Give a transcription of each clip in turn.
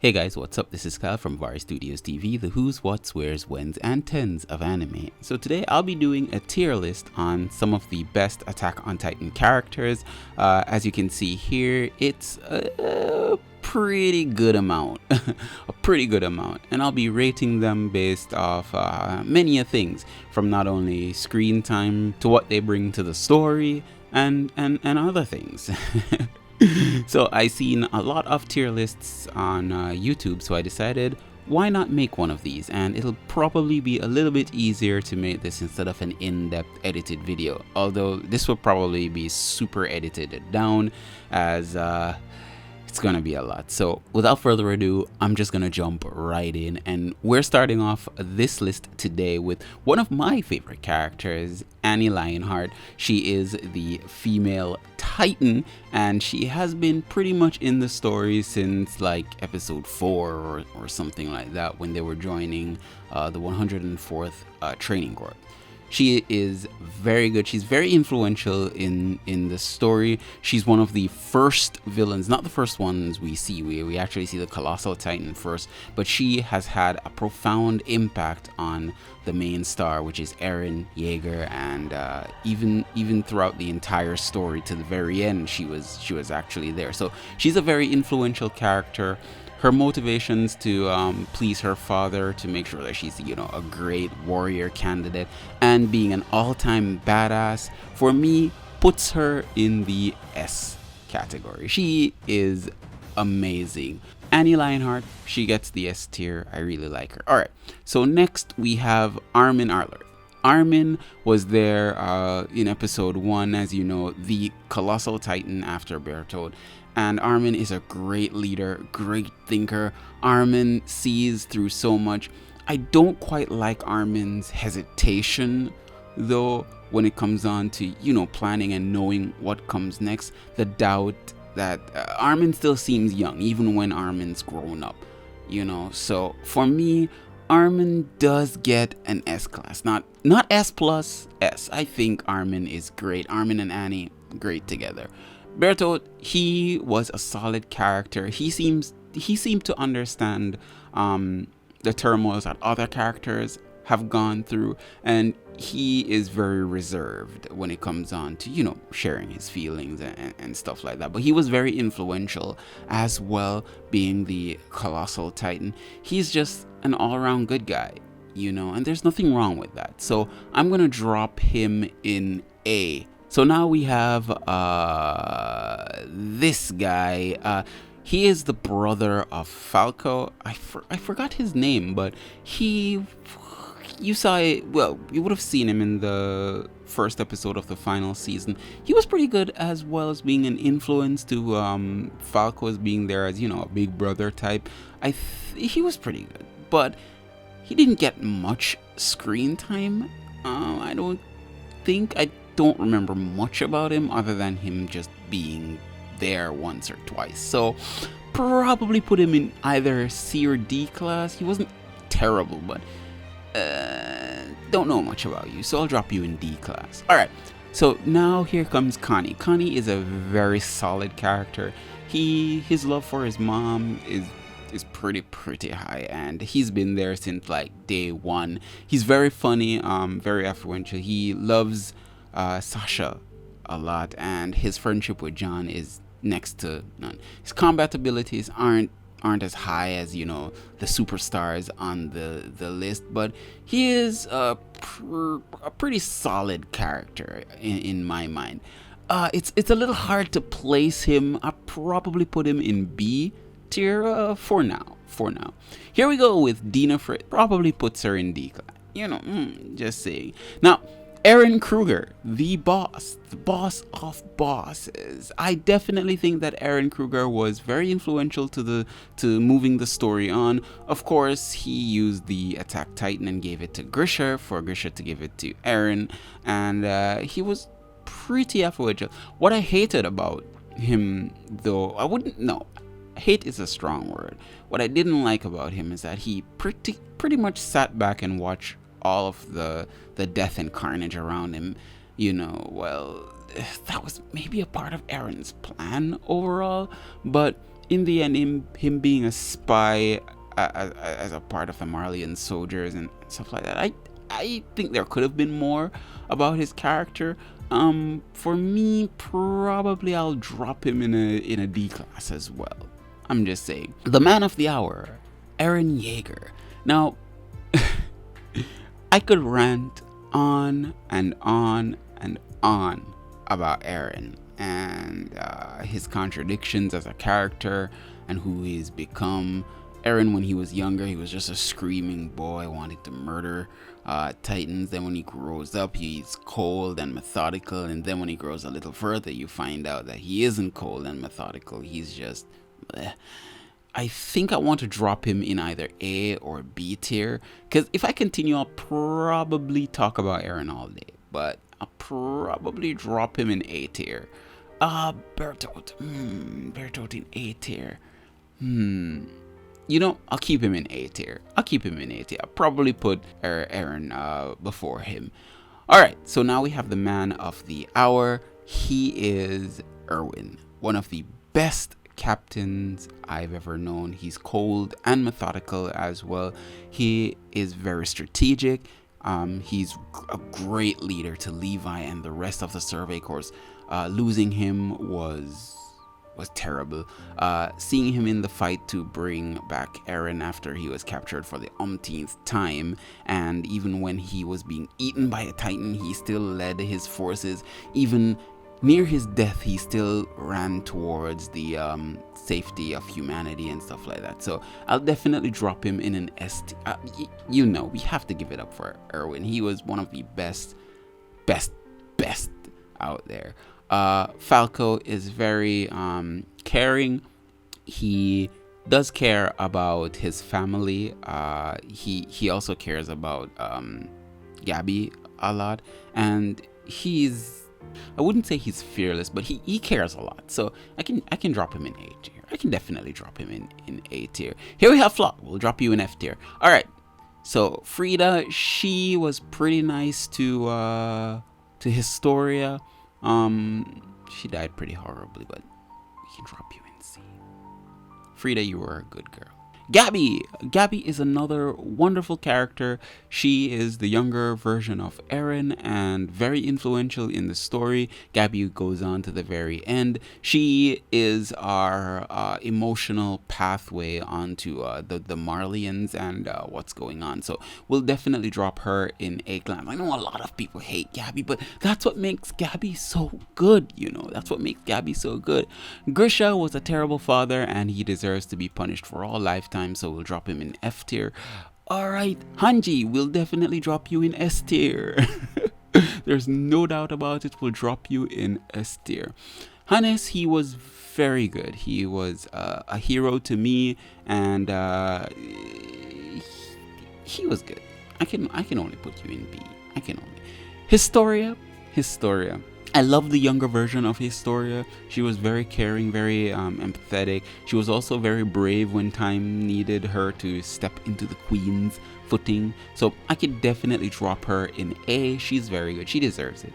Hey guys, what's up? This is Kyle from Varistudiostv, the who's, what's, where's, when's, and tens of anime. So today I'll be doing a tier list on some of the best Attack on Titan characters. As you can see here, it's a pretty good amount, a pretty good amount, and I'll be rating them based off many things, from not only screen time to what they bring to the story and other things. So I seen a lot of tier lists on YouTube, so I decided why not make one of these, and it'll probably be a little bit easier to make this instead of an in-depth edited video, although this will probably be super edited down as it's gonna be a lot. So without further ado, I'm just gonna jump right in, and we're starting off this list today with one of my favorite characters, Annie Lionheart. She is the female Titan, and she has been pretty much in the story since like episode 4 or something like that, when they were joining the 104th training corps. She is very good. She's very influential in the story. She's one of the first villains, not the first ones we see. We actually see the Colossal Titan first, but she has had a profound impact on the main star, which is Eren, Yeager, and even throughout the entire story to the very end, she was actually there. So she's a very influential character. Her motivations to please her father, to make sure that she's, a great warrior candidate, and being an all-time badass, for me, puts her in the S category. She is amazing. Annie Lionheart, she gets the S tier. I really like her. Alright, so next we have Armin Arler. Armin was there in episode 1, as you know, the Colossal Titan after Bertold. And Armin is a great leader, great thinker. Armin sees through so much. I don't quite like Armin's hesitation, though, when it comes on to, planning and knowing what comes next. The doubt that Armin still seems young, even when Armin's grown up, So for me, Armin does get an S class, not S plus S. I think Armin is great. Armin and Annie, great together. Bertold, he was a solid character. He seemed to understand the turmoils that other characters have gone through, and he is very reserved when it comes on to, sharing his feelings and stuff like that. But he was very influential as well, being the Colossal Titan. He's just an all-around good guy, and there's nothing wrong with that. So I'm gonna drop him in A. So now we have this guy. He is the brother of Falco. I forgot his name, but you saw it. Well, you would have seen him in the first episode of the final season. He was pretty good, as well as being an influence to Falco, as being there as a big brother type. He was pretty good, but he didn't get much screen time. I don't remember much about him other than him just being there once or twice. So probably put him in either C or D class. He wasn't terrible, but don't know much about you, so I'll drop you in D class. Alright, so now here comes Connie. Connie is a very solid character. His love for his mom is pretty high, and he's been there since like day one. He's very funny, very influential. He loves Sasha a lot, and his friendship with John is next to none. His combat abilities aren't as high as the superstars on the list, but he is a pretty solid character in my mind. It's a little hard to place him. I probably put him in B tier for now. Here we go with Dina Fritz. Probably puts her in D class. Just saying. Now, Eren Krueger, the boss of bosses. I definitely think that Eren Krueger was very influential to moving the story on. Of course, he used the Attack Titan and gave it to Grisha, for Grisha to give it to Eren, and he was pretty influential. What I hated about him, though, hate is a strong word. What I didn't like about him is that he pretty much sat back and watched all of the death and carnage around him. Well, that was maybe a part of Eren's plan overall, but in the end, him being a spy as a part of the Marleyan soldiers and stuff like that, I think there could have been more about his character. For me, probably I'll drop him in a D class as well. I'm just saying. The man of the hour, Eren Yeager. Now, I could rant on and on and on about Eren and his contradictions as a character and who he's become. Eren, when he was younger, he was just a screaming boy wanting to murder Titans. Then when he grows up, he's cold and methodical. And then when he grows a little further, you find out that he isn't cold and methodical. He's just... bleh. I think I want to drop him in either A or B tier. Because if I continue, I'll probably talk about Eren all day. But I'll probably drop him in A tier. Bertolt. Bertolt in A tier. You know, I'll keep him in A tier. I'll probably put Eren before him. Alright, so now we have the man of the hour. He is Erwin, one of the best captains I've ever known. He's cold and methodical as well. He is very strategic. He's a great leader to Levi and the rest of the Survey Corps. Losing him was terrible. Seeing him in the fight to bring back Eren after he was captured for the umpteenth time, and even when he was being eaten by a Titan, he still led his forces. Even near his death, he still ran towards the safety of humanity and stuff like that. So I'll definitely drop him in an S. You know, we have to give it up for Erwin. He was one of the best out there. Falco is very caring. He does care about his family. He also cares about Gabby a lot, and I wouldn't say he's fearless, but he cares a lot. So I can drop him in A tier. I can definitely drop him in A tier. Here we have Flock. We'll drop you in F tier. All right. So Frida, she was pretty nice to Historia. She died pretty horribly, but we can drop you in C. Frida, you were a good girl. Gabby is another wonderful character. She is the younger version of Eren and very influential in the story. Gabby goes on to the very end. She is our emotional pathway onto the Marleyans and what's going on. So we'll definitely drop her in A class. I know a lot of people hate Gabby, but that's what makes Gabby so good, you know. That's what makes Gabby so good. Grisha was a terrible father and he deserves to be punished for all lifetime. So we'll drop him in F tier. Alright, Hanji, we'll definitely drop you in S tier. There's no doubt about it, we'll drop you in S tier. Hannes, he was very good. He was a hero to me, and he was good. I can only put you in B. Historia. I love the younger version of Historia. She was very caring, very empathetic. She was also very brave when time needed her to step into the queen's footing. So I could definitely drop her in A. She's very good. She deserves it.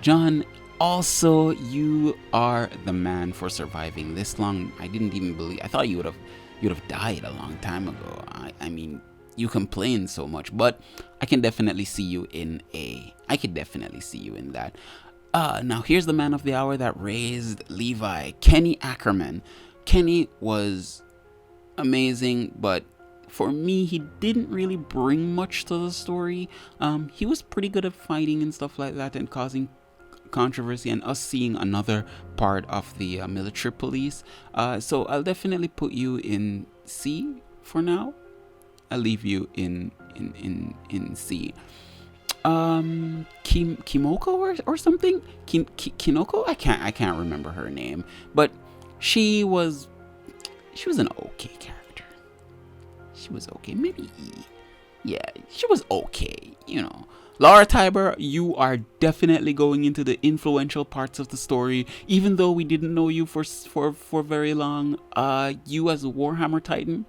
John, also, you are the man for surviving this long. I didn't even believe. I thought you'd have died a long time ago. I mean, you complain so much, but I can definitely see you in A. I could definitely see you in that. Now here's the man of the hour that raised Levi, Kenny Ackerman. Kenny was amazing, but for me, he didn't really bring much to the story. He was pretty good at fighting and stuff like that and causing controversy and us seeing another part of the military police. So I'll definitely put you in C for now. I'll leave you in C. Kimoko or something? Kinoko? I can't remember her name, but she was an okay character. She was okay, maybe E. Yeah, she was okay, you know. Laura Tiber, you are definitely going into the influential parts of the story, even though we didn't know you for very long. You as a Warhammer Titan,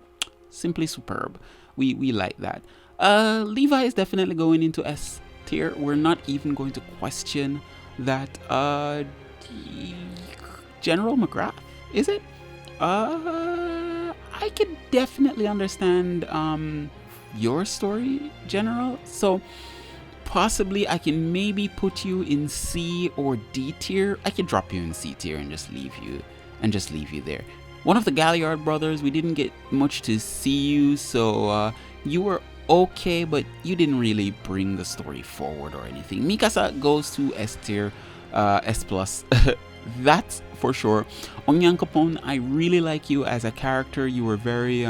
simply superb. We like that. Levi is definitely going into S tier. We're not even going to question that. General McGrath, is it? I could definitely understand your story, General. So possibly I can maybe put you in C or D tier. I could drop you in C tier and just leave you there. One of the Galliard brothers, we didn't get much to see you, so you were okay, but you didn't really bring the story forward or anything. Mikasa goes to S tier, S plus. That's for sure. Onyankopon, I really like you as a character. You were very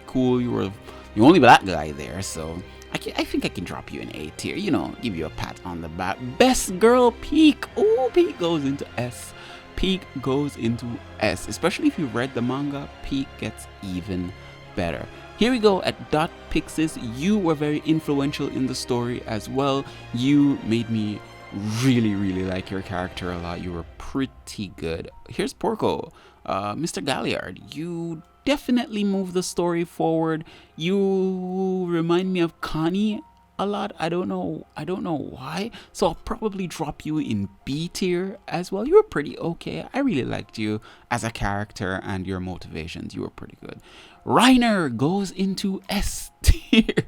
cool. You were the only black guy there, so I think I can drop you in A tier. You know, give you a pat on the back. Best girl, Peak. Oh, Peak goes into S. Peak goes into S. Especially if you read the manga, Peak gets even better. Here we go at Dot Pixis. You were very influential in the story as well. You made me really like your character a lot. You were pretty good. Here's Porco. Mr. Galliard, you definitely move the story forward. You remind me of Connie a lot. I don't know why. So I'll probably drop you in B tier as well. You were pretty okay. I really liked you as a character and your motivations. You were pretty good. Reiner goes into S tier.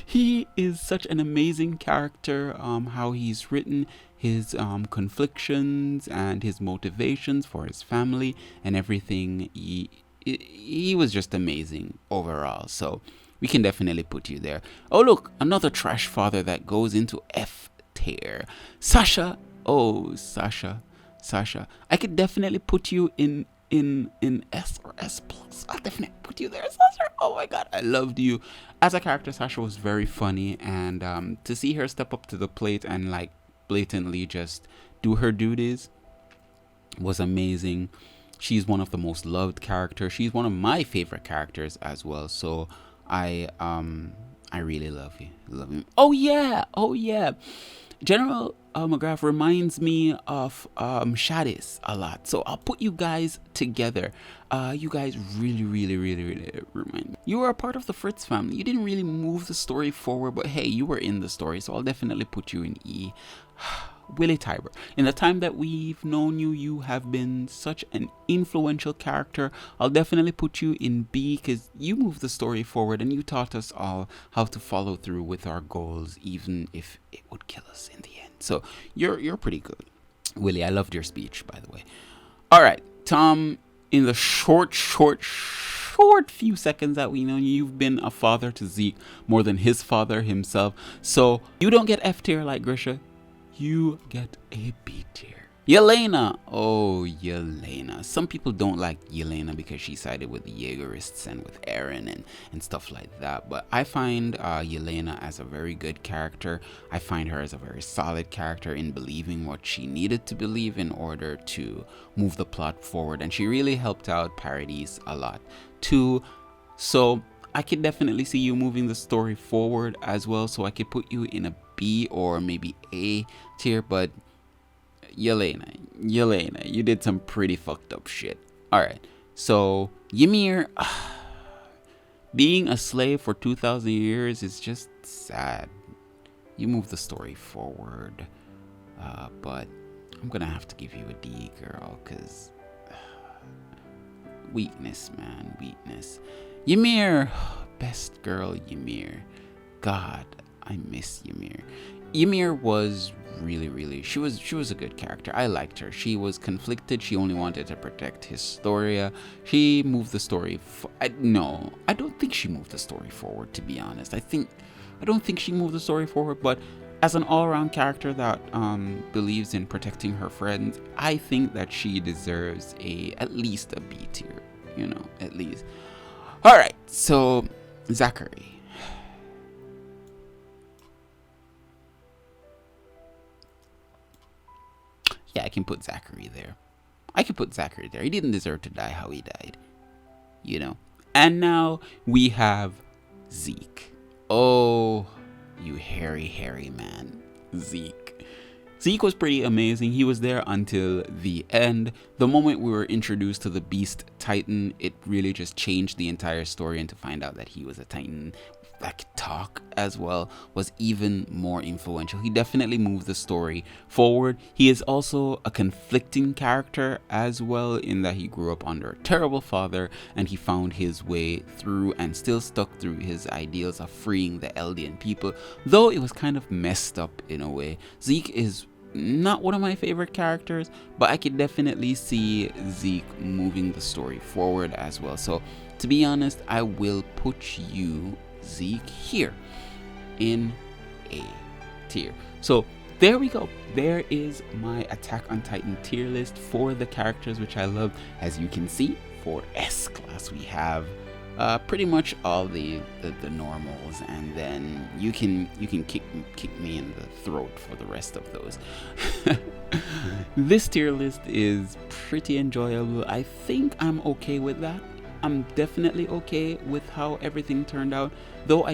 He is such an amazing character. How he's written, his conflictions and his motivations for his family and everything. He was just amazing overall. So we can definitely put you there. Oh look, another trash father that goes into F tier. Sasha. Oh, Sasha. I could definitely put you in S or S plus. I'll definitely put you there, Sasha. Oh my god, I loved you as a character. Sasha was very funny, and to see her step up to the plate and like blatantly just do her duties was amazing. She's one of the most loved characters. She's one of my favorite characters as well. So I really love you. Oh yeah. General McGrath reminds me of Shadis a lot. So I'll put you guys together. You guys really remind me. You were a part of the Fritz family. You didn't really move the story forward, but hey, you were in the story. So I'll definitely put you in E. Willie Tiber. In the time that we've known you, you have been such an influential character. I'll definitely put you in B because you moved the story forward and you taught us all how to follow through with our goals, even if it would kill us in the end. So you're pretty good. Willie, I loved your speech, by the way. All right, Tom, in the short few seconds that we know you, you've been a father to Zeke more than his father himself. So you don't get F tier like Grisha. You get a B tier. Elena. Oh, Elena. Some people don't like Elena because she sided with the Yeagerists and with Eren and stuff like that. But I find Elena as a very good character. I find her as a very solid character in believing what she needed to believe in order to move the plot forward. And she really helped out Paradise a lot too. So I could definitely see you moving the story forward as well. So I could put you in a B or maybe A tier, but Yelena, you did some pretty fucked up shit. Alright, so Ymir, being a slave for 2,000 years is just sad. You move the story forward, but I'm gonna have to give you a D, girl, because weakness, man, weakness. Ymir, best girl Ymir. God, I miss Ymir. Ymir was really, she was a good character. I liked her. She was conflicted. She only wanted to protect Historia. She moved the story. No, I don't think she moved the story forward, to be honest. I don't think she moved the story forward, but as an all-around character that believes in protecting her friends, I think that she deserves at least a B tier, you know, at least. All right, so Zachary. Yeah, I can put Zachary there. He didn't deserve to die how he died, you know. And now we have Zeke. Oh, you hairy man, Zeke. Zeke was pretty amazing. He was there until the end. The moment we were introduced to the Beast Titan, it really just changed the entire story, and to find out that he was a Titan, that could talk as well was even more influential. He definitely moved the story forward. He is also a conflicting character as well, in that he grew up under a terrible father and he found his way through and still stuck through his ideals of freeing the Eldian people, though it was kind of messed up in a way. Zeke is not one of my favorite characters, but I could definitely see Zeke moving the story forward as well. So to be honest, I will put you, Zeke, here in A tier. So there we go. There is my Attack on Titan tier list for the characters which I love. As you can see, for S class we have pretty much all the normals, and then you can kick me in the throat for the rest of those. This tier list is pretty enjoyable. I think I'm okay with that. I'm definitely okay with how everything turned out, though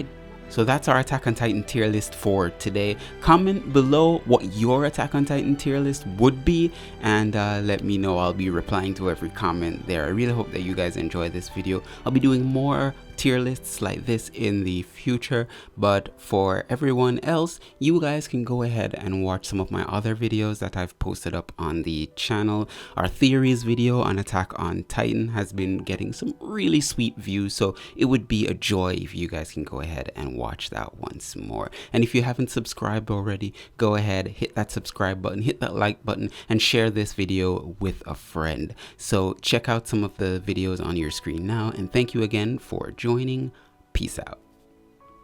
So that's our Attack on Titan tier list for today. Comment below what your Attack on Titan tier list would be, and let me know. I'll be replying to every comment there. I really hope that you guys enjoy this video. I'll be doing more tier lists like this in the future, but for everyone else, you guys can go ahead and watch some of my other videos that I've posted up on the channel. Our theories video on Attack on Titan has been getting some really sweet views, so it would be a joy if you guys can go ahead and watch that once more. And if you haven't subscribed already, go ahead, hit that subscribe button, hit that like button, and share this video with a friend. So check out some of the videos on your screen now, and thank you again for joining. Peace out.